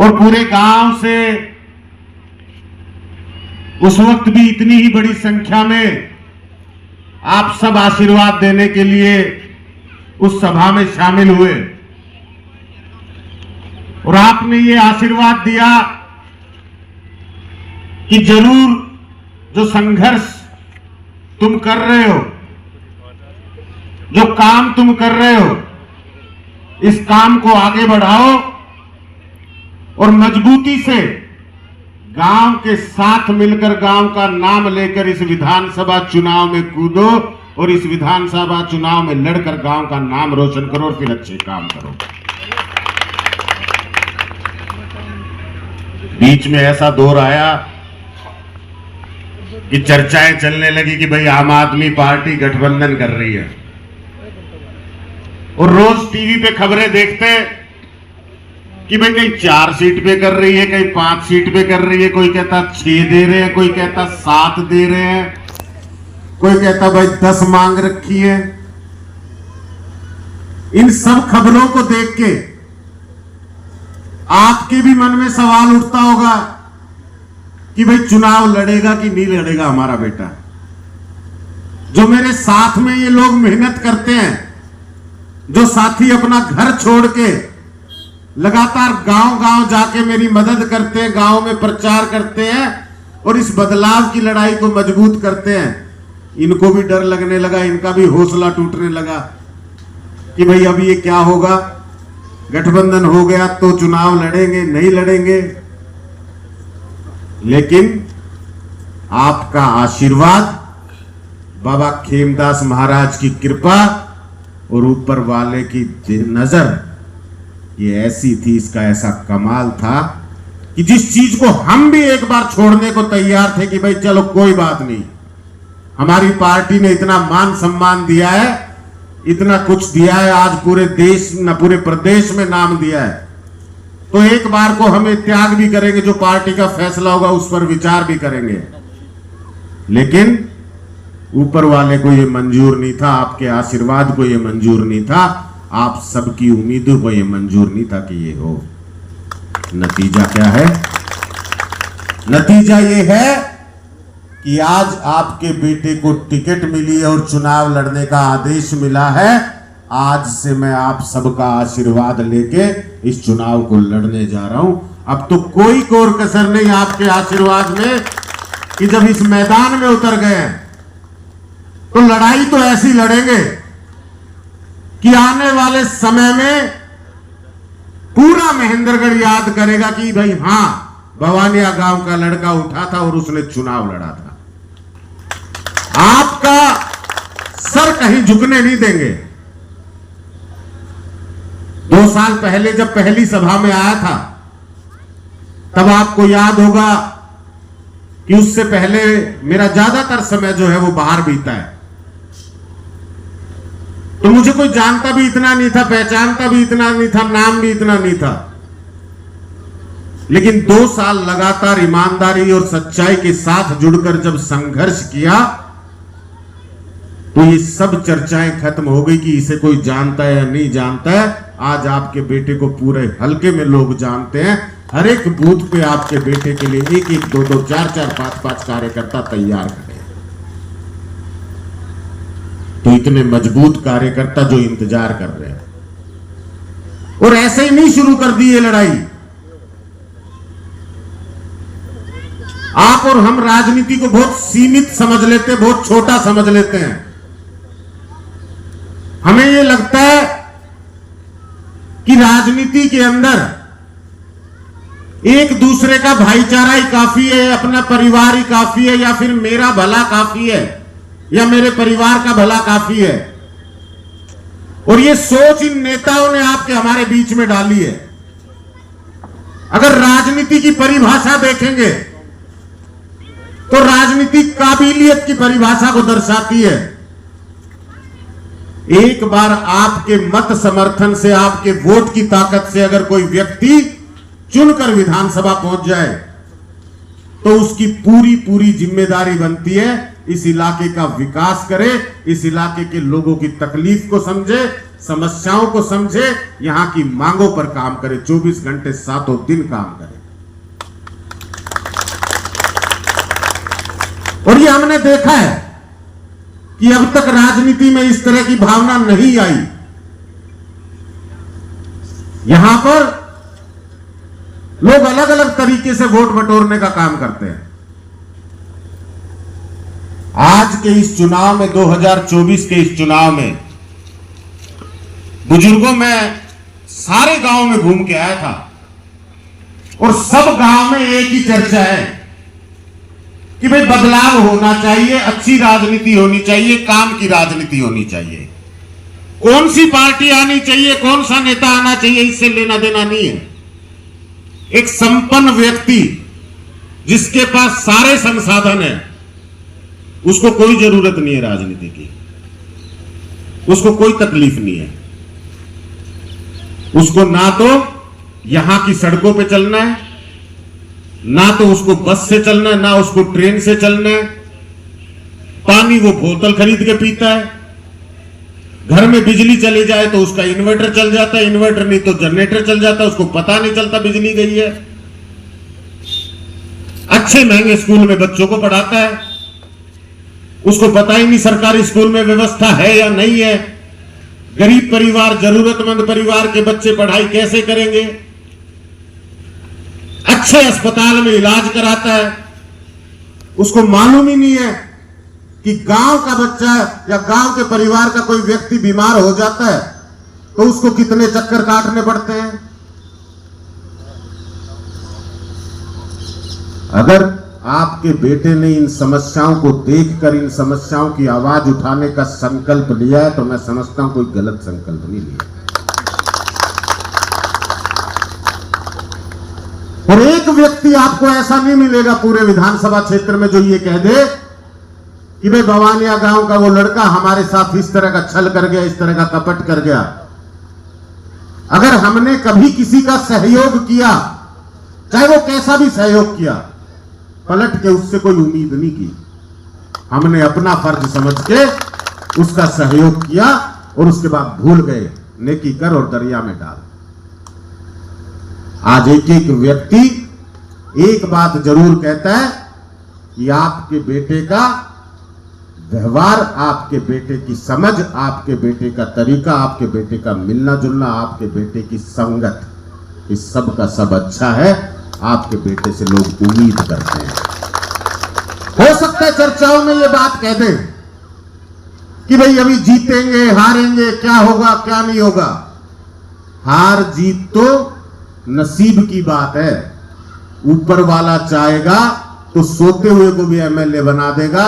और पूरे गांव से उस वक्त भी इतनी ही बड़ी संख्या में आप सब आशीर्वाद देने के लिए उस सभा में शामिल हुए और आपने ये आशीर्वाद दिया कि जरूर जो संघर्ष तुम कर रहे हो, जो काम तुम कर रहे हो, इस काम को आगे बढ़ाओ और मजबूती से गांव के साथ मिलकर गांव का नाम लेकर इस विधानसभा चुनाव में कूदो और इस विधानसभा चुनाव में लड़कर गांव का नाम रोशन करो और फिर अच्छे काम करो। बीच में ऐसा दौर आया कि चर्चाएं चलने लगी कि भाई आम आदमी पार्टी गठबंधन कर रही है और रोज टीवी पे खबरें देखते कि भाई कहीं 4 सीट पे कर रही है, कहीं 5 सीट पे कर रही है, कोई कहता 6 दे रहे हैं, कोई कहता 7 दे रहे हैं, कोई कहता भाई 10 मांग रखी है। इन सब खबरों को देख के आपके भी मन में सवाल उठता होगा कि भाई चुनाव लड़ेगा कि नहीं लड़ेगा हमारा बेटा। जो मेरे साथ में ये लोग मेहनत करते हैं, जो साथी अपना घर छोड़ के लगातार गांव-गांव जाके मेरी मदद करते हैं, गांव में प्रचार करते हैं और इस बदलाव की लड़ाई को मजबूत करते हैं, इनको भी डर लगने लगा, इनका भी हौसला टूटने लगा कि भाई अब ये क्या होगा, गठबंधन हो गया तो चुनाव लड़ेंगे नहीं लड़ेंगे। लेकिन आपका आशीर्वाद, बाबा खेमदास महाराज की कृपा और ऊपर वाले की नजर ये ऐसी थी, इसका ऐसा कमाल था कि जिस चीज को हम भी एक बार छोड़ने को तैयार थे कि भाई चलो कोई बात नहीं, हमारी पार्टी ने इतना मान सम्मान दिया है, इतना कुछ दिया है, आज पूरे देश न पूरे प्रदेश में नाम दिया है, तो एक बार को हमें त्याग भी करेंगे, जो पार्टी का फैसला होगा उस पर विचार भी करेंगे। लेकिन ऊपर वाले को यह मंजूर नहीं था, आपके आशीर्वाद को यह मंजूर नहीं था, आप सबकी उम्मीदों को यह मंजूर नहीं था कि ये हो। नतीजा क्या है? नतीजा यह है कि आज आपके बेटे को टिकट मिली है और चुनाव लड़ने का आदेश मिला है। आज से मैं आप सबका आशीर्वाद लेके इस चुनाव को लड़ने जा रहा हूं। अब तो कोई कोर कसर नहीं आपके आशीर्वाद में कि जब इस मैदान में उतर गए तो लड़ाई तो ऐसी लड़ेंगे कि आने वाले समय में पूरा महेंद्रगढ़ याद करेगा कि भाई हां, भवानिया गांव का लड़का उठा था और उसने चुनाव लड़ा था। आपका सर कहीं झुकने नहीं देंगे। 2 साल पहले जब पहली सभा में आया था, तब आपको याद होगा कि उससे पहले मेरा ज्यादातर समय जो है वो बाहर बीता है, तो मुझे कोई जानता भी इतना नहीं था, पहचानता भी इतना नहीं था, नाम भी इतना नहीं था। लेकिन 2 साल लगातार ईमानदारी और सच्चाई के साथ जुड़कर जब संघर्ष किया तो ये सब चर्चाएं खत्म हो गई कि इसे कोई जानता है या नहीं जानता है। आज आपके बेटे को पूरे हलके में लोग जानते हैं। हर एक बूथ पे आपके बेटे के लिए 1-1, 2-2, 4-4, 5-5 कार्यकर्ता तैयार खड़े हैं। तो इतने मजबूत कार्यकर्ता जो इंतजार कर रहे हैं, और ऐसे ही नहीं शुरू कर दी ये लड़ाई। आप और हम राजनीति को बहुत सीमित समझ लेते, बहुत छोटा समझ लेते हैं। हमें यह लगता है कि राजनीति के अंदर एक दूसरे का भाईचारा ही काफी है, अपना परिवार ही काफी है, या फिर मेरा भला काफी है, या मेरे परिवार का भला काफी है। और ये सोच इन नेताओं ने आपके हमारे बीच में डाली है। अगर राजनीति की परिभाषा देखेंगे तो राजनीति काबिलियत की परिभाषा को दर्शाती है। एक बार आपके मत समर्थन से, आपके वोट की ताकत से अगर कोई व्यक्ति चुनकर विधानसभा पहुंच जाए तो उसकी पूरी पूरी जिम्मेदारी बनती है इस इलाके का विकास करे, इस इलाके के लोगों की तकलीफ को समझे, समस्याओं को समझे, यहां की मांगों पर काम करे, 24 घंटे 7 दिन काम करे। और ये हमने देखा है कि अब तक राजनीति में इस तरह की भावना नहीं आई। यहां पर लोग अलग अलग तरीके से वोट बटोरने का काम करते हैं। आज के इस चुनाव में, 2024 के इस चुनाव में, बुजुर्गों में सारे गांव में घूम के आया था और सब गांव में एक ही चर्चा है कि भाई बदलाव होना चाहिए, अच्छी राजनीति होनी चाहिए, काम की राजनीति होनी चाहिए। कौन सी पार्टी आनी चाहिए, कौन सा नेता आना चाहिए, इससे लेना देना नहीं है। एक संपन्न व्यक्ति जिसके पास सारे संसाधन है, उसको कोई जरूरत नहीं है राजनीति की, उसको कोई तकलीफ नहीं है। उसको ना तो यहां की सड़कों पे चलना है, ना तो उसको बस से चलना है, ना उसको ट्रेन से चलना है। पानी वो बोतल खरीद के पीता है। घर में बिजली चली जाए तो उसका इन्वर्टर चल जाता है, इन्वर्टर नहीं तो जनरेटर चल जाता है, उसको पता नहीं चलता बिजली गई है। अच्छे महंगे स्कूल में बच्चों को पढ़ाता है, उसको पता ही नहीं सरकारी स्कूल में व्यवस्था है या नहीं है। गरीब परिवार, जरूरतमंद परिवार के बच्चे पढ़ाई कैसे करेंगे। अच्छे अस्पताल में इलाज कराता है, उसको मालूम ही नहीं है कि गांव का बच्चा या गांव के परिवार का कोई व्यक्ति बीमार हो जाता है तो उसको कितने चक्कर काटने पड़ते हैं। अगर आपके बेटे ने इन समस्याओं को देखकर इन समस्याओं की आवाज उठाने का संकल्प लिया है तो मैं समझता हूं कोई गलत संकल्प नहीं लिया। और एक व्यक्ति आपको ऐसा नहीं मिलेगा पूरे विधानसभा क्षेत्र में जो ये कह दे कि भाई बवानिया गांव का वो लड़का हमारे साथ इस तरह का छल कर गया, इस तरह का कपट कर गया। अगर हमने कभी किसी का सहयोग किया, चाहे वो कैसा भी सहयोग किया, पलट के उससे कोई उम्मीद नहीं की। हमने अपना फर्ज समझ के उसका सहयोग किया और उसके बाद भूल गए। नेकी कर और दरिया में डाल। आज एक एक व्यक्ति एक बात जरूर कहता है कि आपके बेटे का व्यवहार, आपके बेटे की समझ, आपके बेटे का तरीका, आपके बेटे का मिलना जुलना, आपके बेटे की संगत, इस सब का सब अच्छा है। आपके बेटे से लोग उम्मीद करते हैं। हो सकता है चर्चाओं में ये बात कह दें कि भाई अभी जीतेंगे, हारेंगे, क्या होगा क्या नहीं होगा। हार जीत तो नसीब की बात है। ऊपर वाला चाहेगा तो सोते हुए को भी एमएलए बना देगा,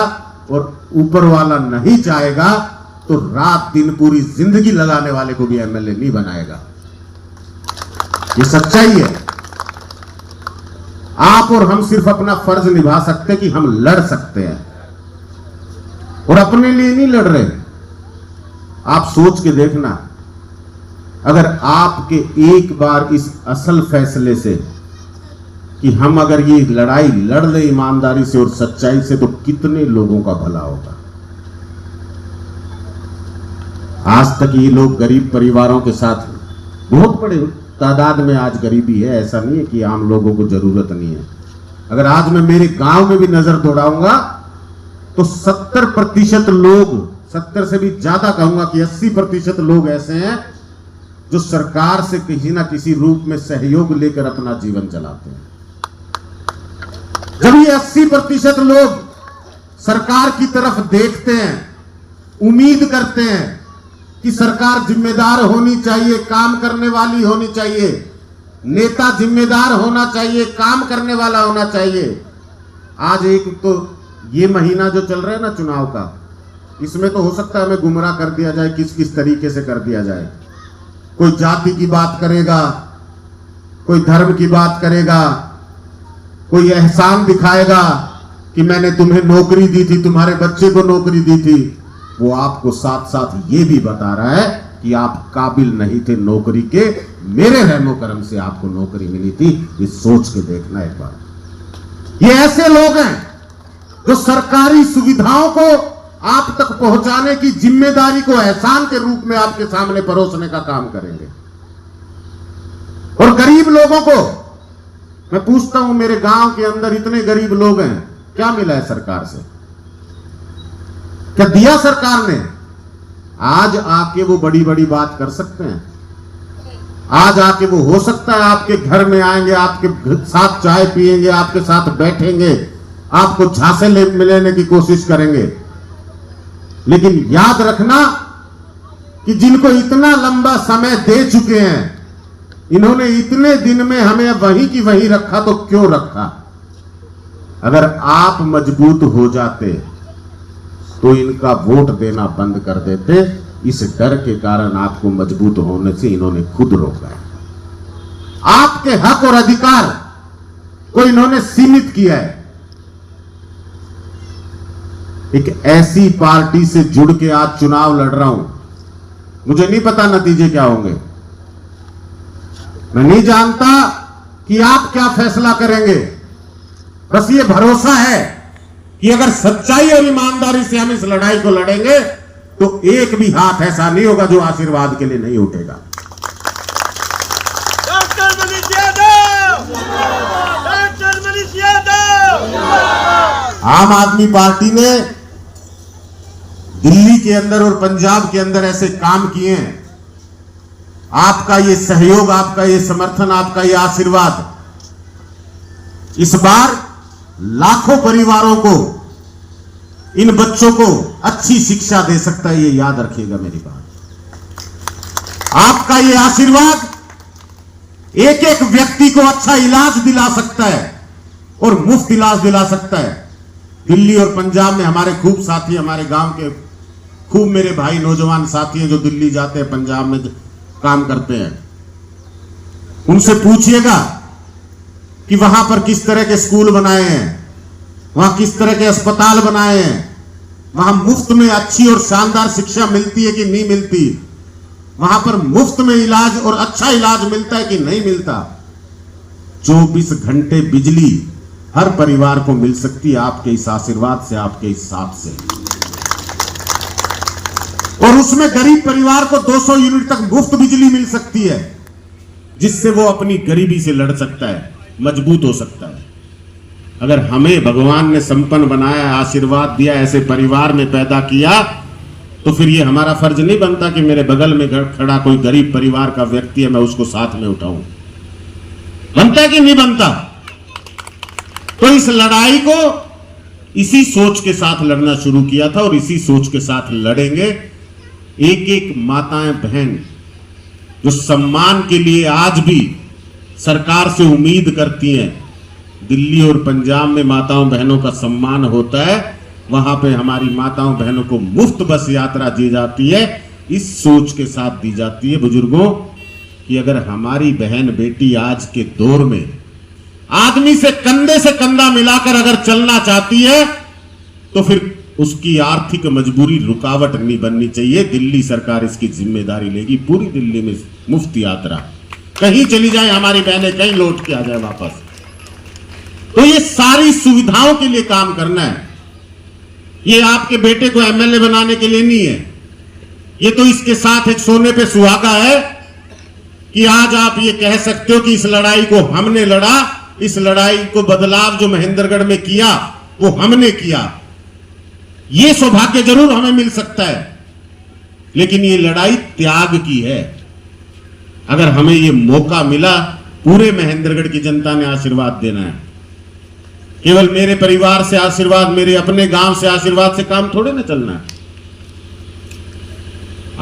और ऊपर वाला नहीं चाहेगा तो रात दिन पूरी जिंदगी लगाने वाले को भी एमएलए नहीं बनाएगा। ये सच्चाई है। आप और हम सिर्फ अपना फर्ज निभा सकते कि हम लड़ सकते हैं, और अपने लिए नहीं लड़ रहे। आप सोच के देखना, अगर आपके एक बार इस असल फैसले से कि हम अगर ये लड़ाई लड़ ले ईमानदारी से और सच्चाई से, तो कितने लोगों का भला होगा। आज तक ये लोग गरीब परिवारों के साथ, बहुत बड़े तादाद में आज गरीबी है, ऐसा नहीं है कि आम लोगों को जरूरत नहीं है। अगर आज मैं मेरे गांव में भी नजर दौड़ाऊंगा तो 70% लोग, 70 से भी ज्यादा कहूंगा कि 80% लोग ऐसे हैं जो सरकार से किसी ना किसी रूप में सहयोग लेकर अपना जीवन चलाते हैं। जब ये 80% लोग सरकार की तरफ देखते हैं, उम्मीद करते हैं कि सरकार जिम्मेदार होनी चाहिए, काम करने वाली होनी चाहिए, नेता जिम्मेदार होना चाहिए, काम करने वाला होना चाहिए। आज एक तो ये महीना जो चल रहा है ना चुनाव का, इसमें तो हो सकता है हमें गुमराह कर दिया जाए, किस किस तरीके से कर दिया जाए। कोई जाति की बात करेगा, कोई धर्म की बात करेगा, कोई एहसान दिखाएगा कि मैंने तुम्हें नौकरी दी थी, तुम्हारे बच्चे को नौकरी दी थी। वो आपको साथ साथ ये भी बता रहा है कि आप काबिल नहीं थे नौकरी के, मेरे रहमो करम से आपको नौकरी मिली थी। ये सोच के देखना एक बार। ये ऐसे लोग हैं जो सरकारी सुविधाओं को आप तक पहुंचाने की जिम्मेदारी को एहसान के रूप में आपके सामने परोसने का काम करेंगे। और गरीब लोगों को मैं पूछता हूं, मेरे गांव के अंदर इतने गरीब लोग हैं, क्या मिला है सरकार से? क्या दिया सरकार ने? आज आके वो बड़ी बड़ी बात कर सकते हैं। आज आके वो हो सकता है आपके घर में आएंगे, आपके साथ चाय पिएंगे, आपके साथ बैठेंगे, आपको झांसे लेने की कोशिश करेंगे। लेकिन याद रखना कि जिनको इतना लंबा समय दे चुके हैं, इन्होंने इतने दिन में हमें वहीं की वहीं रखा, तो क्यों रखा? अगर आप मजबूत हो जाते तो इनका वोट देना बंद कर देते। इस डर के कारण आपको मजबूत होने से इन्होंने खुद रोका है। आपके हक और अधिकार को इन्होंने सीमित किया है। एक ऐसी पार्टी से जुड़ के आज चुनाव लड़ रहा हूं, मुझे नहीं पता नतीजे क्या होंगे, मैं नहीं जानता कि आप क्या फैसला करेंगे। बस ये भरोसा है कि अगर सच्चाई और ईमानदारी से हम इस लड़ाई को लड़ेंगे तो एक भी हाथ ऐसा नहीं होगा जो आशीर्वाद के लिए नहीं उठेगा। Doctor Manish Yadav, doctor Manish Yadav. आम आदमी पार्टी ने दिल्ली के अंदर और पंजाब के अंदर ऐसे काम किए हैं। आपका ये सहयोग, आपका ये समर्थन, आपका ये आशीर्वाद इस बार लाखों परिवारों को, इन बच्चों को अच्छी शिक्षा दे सकता है। ये याद रखिएगा मेरी बात। आपका ये आशीर्वाद एक एक व्यक्ति को अच्छा इलाज दिला सकता है और मुफ्त इलाज दिला सकता है। दिल्ली और पंजाब में हमारे खूब साथी, हमारे गांव के खूब मेरे भाई नौजवान साथी हैं जो दिल्ली जाते हैं, पंजाब में काम करते हैं। उनसे पूछिएगा कि वहां पर किस तरह के स्कूल बनाए हैं, वहां किस तरह के अस्पताल बनाए हैं, वहां मुफ्त में अच्छी और शानदार शिक्षा मिलती है कि नहीं मिलती, वहां पर मुफ्त में इलाज और अच्छा इलाज मिलता है कि नहीं मिलता। 24 घंटे बिजली हर परिवार को मिल सकती है आपके इस आशीर्वाद से, आपके इस साथ से। और उसमें गरीब परिवार को 200 यूनिट तक मुफ्त बिजली मिल सकती है, जिससे वो अपनी गरीबी से लड़ सकता है, मजबूत हो सकता है। अगर हमें भगवान ने संपन्न बनाया, आशीर्वाद दिया, ऐसे परिवार में पैदा किया, तो फिर ये हमारा फर्ज नहीं बनता कि मेरे बगल में खड़ा कोई गरीब परिवार का व्यक्ति है, मैं उसको साथ में उठाऊं। बनता है कि नहीं बनता? तो इस लड़ाई को इसी सोच के साथ लड़ना शुरू किया था और इसी सोच के साथ लड़ेंगे। एक एक माताएं बहन जो सम्मान के लिए आज भी सरकार से उम्मीद करती हैं, दिल्ली और पंजाब में माताओं बहनों का सम्मान होता है, वहां पे हमारी माताओं बहनों को मुफ्त बस यात्रा दी जाती है। इस सोच के साथ दी जाती है बुजुर्गों कि अगर हमारी बहन बेटी आज के दौर में आदमी से कंधा मिलाकर अगर चलना चाहती है, तो फिर उसकी आर्थिक मजबूरी रुकावट नहीं बननी चाहिए। दिल्ली सरकार इसकी जिम्मेदारी लेगी। पूरी दिल्ली में मुफ्त यात्रा, कहीं चली जाए हमारी बहनें, कहीं लौट के आ जाए वापस। तो ये सारी सुविधाओं के लिए काम करना है। ये आपके बेटे को एमएलए बनाने के लिए नहीं है। ये तो इसके साथ एक सोने पे सुहागा है कि आज आप ये कह सकते हो कि इस लड़ाई को हमने लड़ा, इस लड़ाई को बदलाव जो महेंद्रगढ़ में किया वो हमने किया। ये सौभाग्य जरूर हमें मिल सकता है, लेकिन ये लड़ाई त्याग की है। अगर हमें ये मौका मिला, पूरे महेंद्रगढ़ की जनता ने आशीर्वाद देना है। केवल मेरे परिवार से आशीर्वाद, मेरे अपने गांव से आशीर्वाद से काम थोड़े ना चलना है।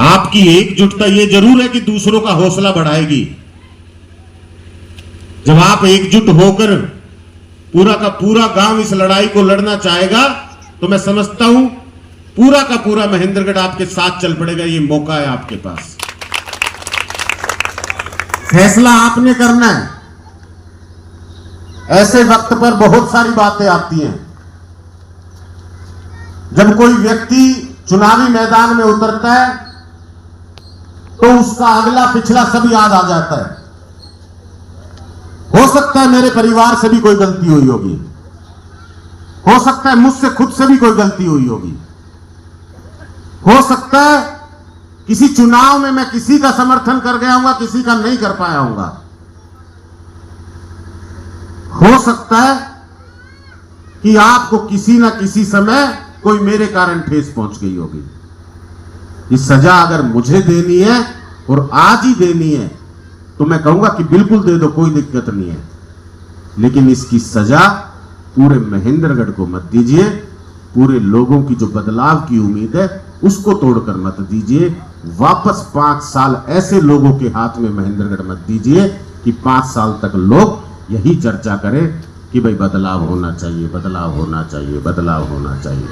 आपकी एकजुटता ये जरूर है कि दूसरों का हौसला बढ़ाएगी। जब आप एकजुट होकर पूरा का पूरा गांव इस लड़ाई को लड़ना चाहेगा, तो मैं समझता हूं पूरा का पूरा महेंद्रगढ़ आपके साथ चल पड़ेगा। ये मौका है आपके पास, फैसला आपने करना है। ऐसे वक्त पर बहुत सारी बातें आती हैं। जब कोई व्यक्ति चुनावी मैदान में उतरता है तो उसका अगला पिछला सब याद आ जाता है। हो सकता है मेरे परिवार से भी कोई गलती हुई होगी, हो सकता है मुझसे खुद से भी कोई गलती हुई होगी, हो सकता है किसी चुनाव में मैं किसी का समर्थन कर गया हूंगा, किसी का नहीं कर पाया हूंगा। हो सकता है कि आपको किसी ना किसी समय कोई मेरे कारण ठेस पहुंच गई होगी। ये सजा अगर मुझे देनी है और आज ही देनी है तो मैं कहूंगा कि बिल्कुल दे दो, कोई दिक्कत नहीं है। लेकिन इसकी सजा पूरे महेंद्रगढ़ को मत दीजिए, पूरे लोगों की जो बदलाव की उम्मीद है उसको तोड़कर मत दीजिए। वापस 5 साल ऐसे लोगों के हाथ में महेंद्रगढ़ मत दीजिए कि 5 साल तक लोग यही चर्चा करें कि भाई बदलाव होना चाहिए, बदलाव होना चाहिए, बदलाव होना चाहिए।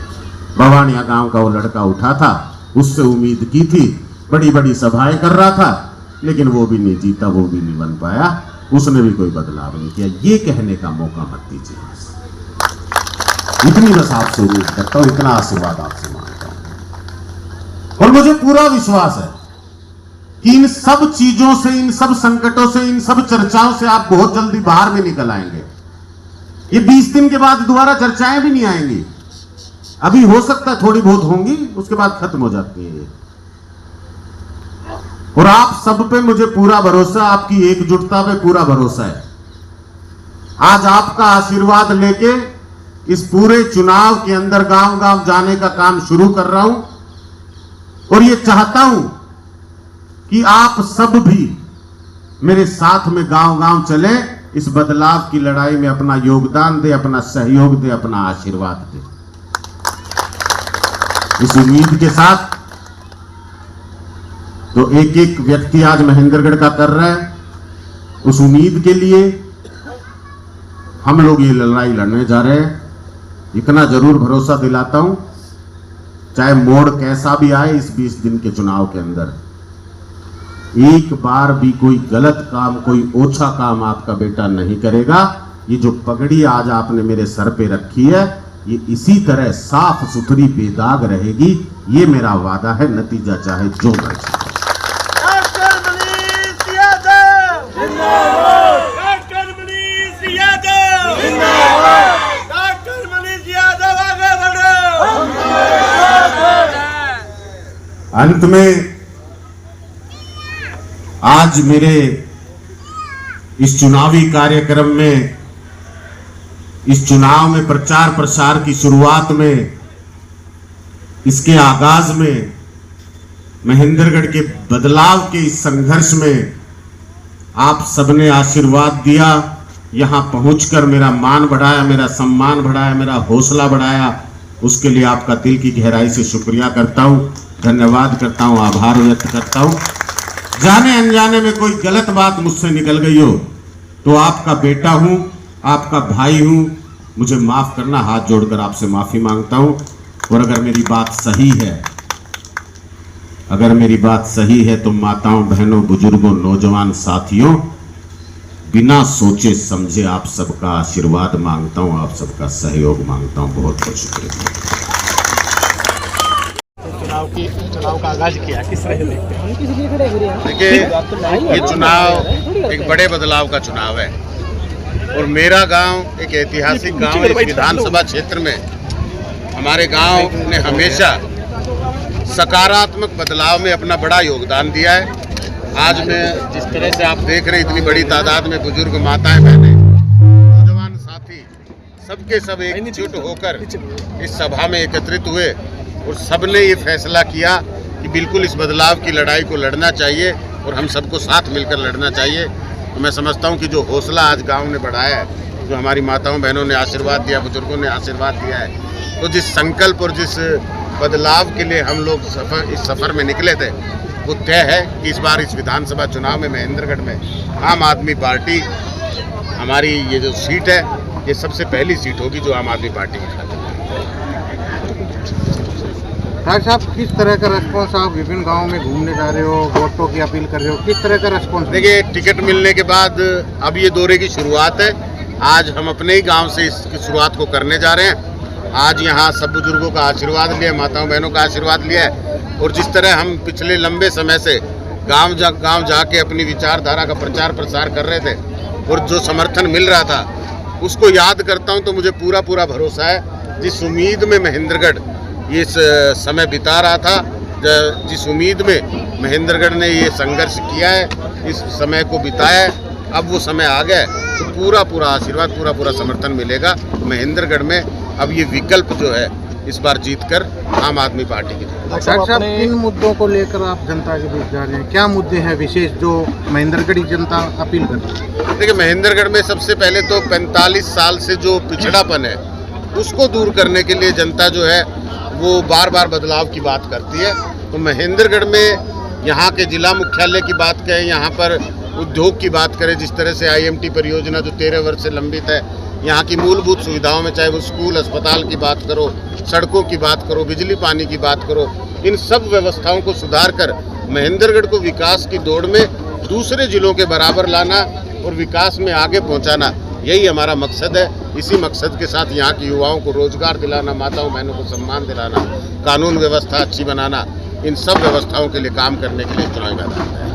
बवानिया गांव का वो लड़का उठा था, उससे उम्मीद की थी, बड़ी बड़ी सभाएं कर रहा था, लेकिन वो भी नहीं जीता, वो भी नहीं बन पाया, उसने भी कोई बदलाव नहीं किया। ये कहने का मौका मत दीजिए। इतनी बस आपसे उम्मीद करता हूं, इतना आशीर्वाद आपसे मांगता हूं। और मुझे पूरा विश्वास है कि इन सब चीजों से, इन सब संकटों से, इन सब चर्चाओं से आप बहुत जल्दी बाहर भी निकल आएंगे। ये 20 दिन के बाद दोबारा चर्चाएं भी नहीं आएंगी। अभी हो सकता है थोड़ी बहुत होंगी, उसके बाद खत्म हो जाती है ये। और आप सब पे मुझे पूरा भरोसा, आपकी एकजुटता पे पूरा भरोसा है। आज आपका आशीर्वाद लेके इस पूरे चुनाव के अंदर गांव गांव जाने का काम शुरू कर रहा हूं और ये चाहता हूं कि आप सब भी मेरे साथ में गांव गांव चले, इस बदलाव की लड़ाई में अपना योगदान दे, अपना सहयोग दे, अपना आशीर्वाद दे। इस उम्मीद के साथ तो एक एक व्यक्ति आज महेंद्रगढ़ का कर रहा है, उस उम्मीद के लिए हम लोग ये लड़ाई लड़ने जा रहे हैं। इतना जरूर भरोसा दिलाता हूं, चाहे मोड़ कैसा भी आए इस 20 दिन के चुनाव के अंदर, एक बार भी कोई गलत काम, कोई ओछा काम आपका बेटा नहीं करेगा। ये जो पगड़ी आज आपने मेरे सर पे रखी है, ये इसी तरह साफ सुथरी बेदाग रहेगी। ये मेरा वादा है, नतीजा चाहे जो मर्जी। डॉक्टर मनीष यादव जिंदाबाद, डॉक्टर मनीष यादव जिंदाबाद, डॉक्टर मनीष यादव आगे बढ़ो। अंत में आज मेरे इस चुनावी कार्यक्रम में, इस चुनाव में प्रचार प्रसार की शुरुआत में, इसके आगाज में, महेंद्रगढ़ के बदलाव के इस संघर्ष में आप सबने आशीर्वाद दिया, यहां पहुंचकर मेरा मान बढ़ाया, मेरा सम्मान बढ़ाया, मेरा हौसला बढ़ाया। उसके लिए आपका दिल की गहराई से शुक्रिया करता हूं, धन्यवाद करता हूं, आभार व्यक्त करता हूं। जाने अनजाने में कोई गलत बात मुझसे निकल गई हो तो आपका बेटा हूं, आपका भाई हूं, मुझे माफ करना, हाथ जोड़कर आपसे माफी मांगता हूं। और अगर मेरी बात सही है, अगर मेरी बात सही है तो माताओं, बहनों, बुजुर्गों, नौजवान साथियों, बिना सोचे समझे आप सबका आशीर्वाद मांगता हूं, आप सबका सहयोग मांगता हूं। बहुत बहुत शुक्रिया। चुनाव का आगाज किया, किस तरह से देखते हैं? देखिए, ये चुनाव एक बड़े बदलाव का चुनाव है और मेरा गांव एक ऐतिहासिक गांव है। इस विधानसभा क्षेत्र में हमारे गांव ने हमेशा सकारात्मक बदलाव में अपना बड़ा योगदान दिया है। आज मैं जिस तरह से आप देख रहे हैं, इतनी बड़ी तादाद में बुजुर्ग, माताएं, बहनें, नौजवान साथी सबके सब एकजुट होकर इस सभा में एकत्रित हुए और सबने ये फैसला किया कि बिल्कुल इस बदलाव की लड़ाई को लड़ना चाहिए और हम सबको साथ मिलकर लड़ना चाहिए। तो मैं समझता हूँ कि जो हौसला आज गांव ने बढ़ाया है, जो हमारी माताओं बहनों ने आशीर्वाद दिया, बुजुर्गों ने आशीर्वाद दिया है, तो जिस संकल्प और जिस बदलाव के लिए हम लोग इस सफ़र में निकले थे, वो तय है कि इस बार इस विधानसभा चुनाव में महेंद्रगढ़ में आम आदमी पार्टी, हमारी ये जो सीट है, ये सबसे पहली सीट होगी जो आम आदमी पार्टी की खातिर। डॉक्टर साहब, किस तरह का रेस्पॉन्स, आप विभिन्न गांवों में घूमने जा रहे हो, वोटों की अपील कर रहे हो, किस तरह का रेस्पॉन्स? देखिए, टिकट मिलने के बाद अब ये दौरे की शुरुआत है। आज हम अपने ही गांव से इसकी शुरुआत को करने जा रहे हैं। आज यहाँ सब बुजुर्गों का आशीर्वाद लिया, माताओं बहनों का आशीर्वाद लिया है और जिस तरह हम पिछले लंबे समय से गांव जाके अपनी विचारधारा का प्रचार प्रसार कर रहे थे और जो समर्थन मिल रहा था, उसको याद करता हूँ तो मुझे पूरा भरोसा है। जिस उम्मीद में महेंद्रगढ़ इस समय बिता रहा था, जिस उम्मीद में महेंद्रगढ़ ने ये संघर्ष किया है, इस समय को बिताया है, अब वो समय आ गया है, तो पूरा आशीर्वाद, पूरा समर्थन मिलेगा महेंद्रगढ़ में। अब ये विकल्प जो है इस बार जीतकर आम आदमी पार्टी की। डॉक्टर साहब, किन मुद्दों को लेकर आप जनता के बीच जा रहे हैं? क्या मुद्दे हैं विशेष जो महेंद्रगढ़ी जनता अपील कर रही है? देखिए, महेंद्रगढ़ में सबसे पहले तो 45 साल से जो पिछड़ापन है उसको दूर करने के लिए जनता जो है वो बार बदलाव की बात करती है। तो महेंद्रगढ़ में यहाँ के जिला मुख्यालय की बात करें, यहाँ पर उद्योग की बात करें, जिस तरह से IMT परियोजना जो 13 वर्ष से लंबित है, यहाँ की मूलभूत सुविधाओं में चाहे वो स्कूल अस्पताल की बात करो, सड़कों की बात करो, बिजली पानी की बात करो, इन सब व्यवस्थाओं को सुधार कर महेंद्रगढ़ को विकास की दौड़ में दूसरे जिलों के बराबर लाना और विकास में आगे पहुंचाना, यही हमारा मकसद है। इसी मकसद के साथ यहाँ के युवाओं को रोजगार दिलाना, माताओं बहनों को सम्मान दिलाना, कानून व्यवस्था अच्छी बनाना, इन सब व्यवस्थाओं के लिए काम करने के लिए चुनावी मैदान है।